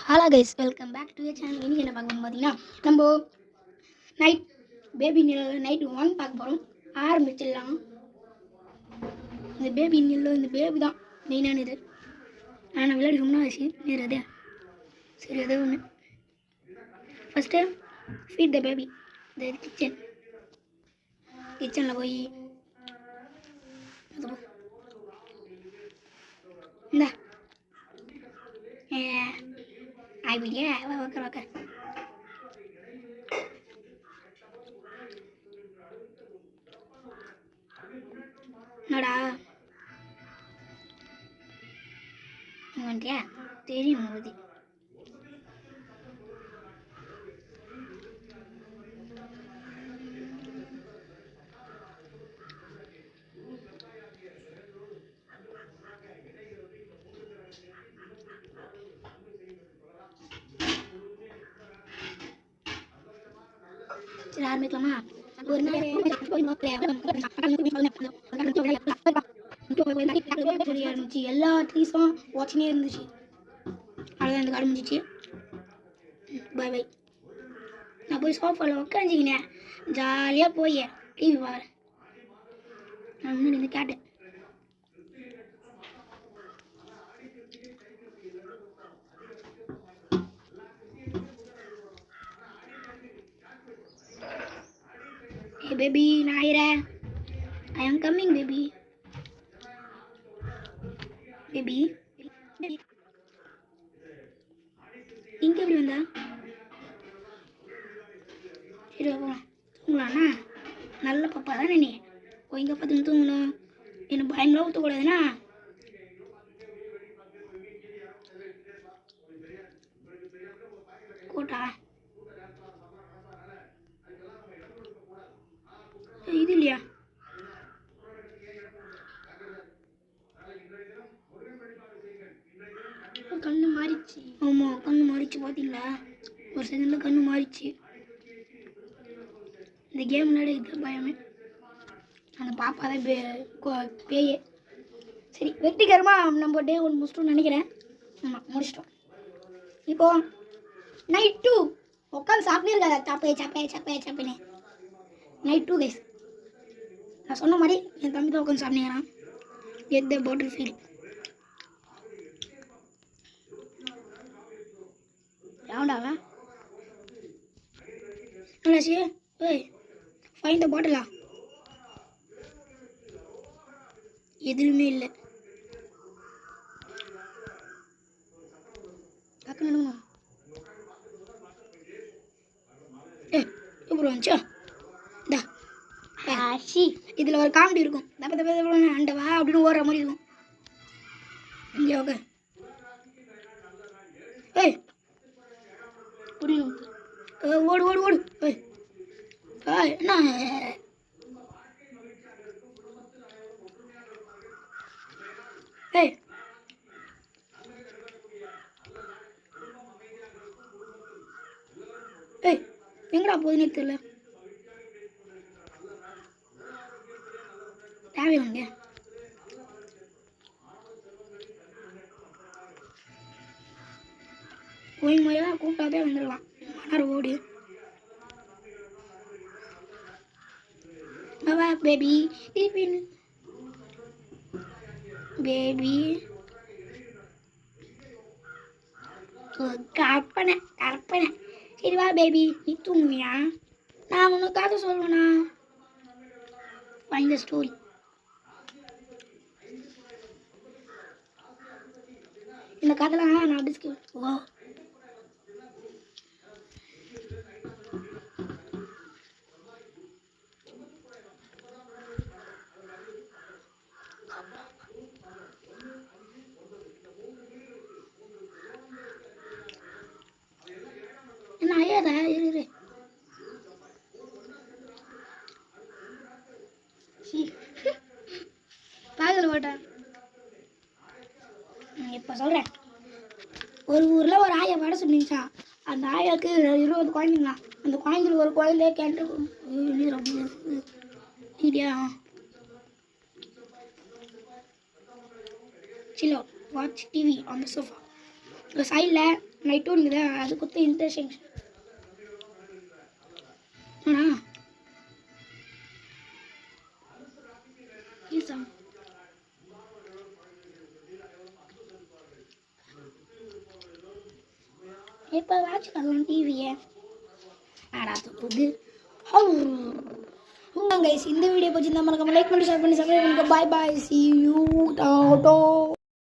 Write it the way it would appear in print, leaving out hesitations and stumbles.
Hello guys, welcome back to your channel. இன்றைக்கி என்ன பார்க்கணும் பார்த்தீங்கன்னா, நம்ம நைட் பேபி நில் நைட் 1 பார்க்க போகிறோம். ஆரம்பிச்சிடலாம். இந்த பேபி நில் இந்த பேபி தான் மெயினானது. நான் விளையாடி ரொம்ப ஆச்சு நேரதே. சரி, அதே ஒன்று. First feed the baby. இந்த கிச்சனில் போய் இந்த ஆயிடுவியா உக்கார் என்னடா வந்துட்டியா? தெரியும் உன்னை பற்றி. சரி, ஆரம்பிக்கலாமா? ஒரு இருந்துச்சு, எல்லா ட்ரீஸும் வாட்சினே இருந்துச்சு. அவ்வளோதான், இந்த காடு முடிஞ்சிச்சு. Bye bye. நான் போய் சோஃபாவில் உட்காந்துக்கினேன், ஜாலியாக போய் டிவி பார்க்குறேன். நான் இன்னும் நின்று கேட்டேன். Hey baby, Naira, I am coming baby. Baby, இங்கே எப்படி வந்தா? சரி, போகலாம். தூங்கலாண்ணா? நல்ல பாப்பா தானே நீ. இங்கே பார்த்து தூங்கணும். என்ன பயங்கர ஊற்றக்கூடாதுண்ணா. கோட்டா இது இல்லையா? கண்ணு மாறிச்சு. ஆமாம், கண்ணு மாறிச்சு. பார்த்தீங்களா? ஒரு செகண்டில் கண்ணு மாறிச்சு. இந்த கேம் விளையாட பயமே. அந்த பாப்பா தான் பேயே. சரி, வெற்றிகரமாக நம்ம டே 1 முடிச்சிட்டோம்னு நினைக்கிறேன். ஆமாம், முடிச்சிட்டோம். இப்போ நைட் 2 உட்காந்து சாப்பிட்டே இருக்காது. சாப்பின்னு நைட் 2 கைஸ். நான் சொன்ன மாதிரி என் தம்பி தான் உட்காந்து சாப்பிட்றான். Get the bottle fill. ரவுண்டாவா என்னாச்சு? ஏய், ஃபைன் த பாட்டிலா? எதுவுமே இல்லை. டக்குன்னு எப்படி வந்துச்சா? இதில் ஒரு காமெடி இருக்கும். அண்டவா அப்படின்னு ஓடுற மாதிரி இருக்கும். இங்கே ஓகே. ஏய், புரியும். ஓடு ஓடு ஓடு. ஏய் என்ன? ஏய், ஏய், எங்கடா போகுதுன்னே தெரியல. தேவையாங்க போய் முறையாக கூப்பிட்டாதே வந்துடலாம். மணர் ஓடி பேபி திருப்பி பேபி கற்பனை. சரி வா பேபி, நீ தூங்குவியா? நான் உனக்கு கதை சொல்லுவேண்ணா. Find the story. இந்த கதைலாம் நான் ஓ என்ன ஐயாதா? இரு பாகல் போட்டேன். இப்போ சொல்கிறேன். ஒரு ஊரில் ஒரு ஆயா வடை சொல்லிச்சான். அந்த ஆயாவுக்கு 20 குழந்தைங்களாம். அந்த குழந்தைங்களுக்கு ஒரு குழந்தைய கேட்டு இல்லையா? chill out, watch TV on the sofa. The side நைட்டும் இருக்குதா அது குத்து இன்டர்செக்ஷன் ஆனா இப்போ வாட்ச் பண்ணலாம் டிவியை புது கைஸ் இந்த வீடியோ பிடிச்சிருந்தா மறக்காம லைக் பண்ணி ஷேர் பண்ணி சப்ஸ்கிரைப் பண்ணுங்க. பாய் பாய், see you.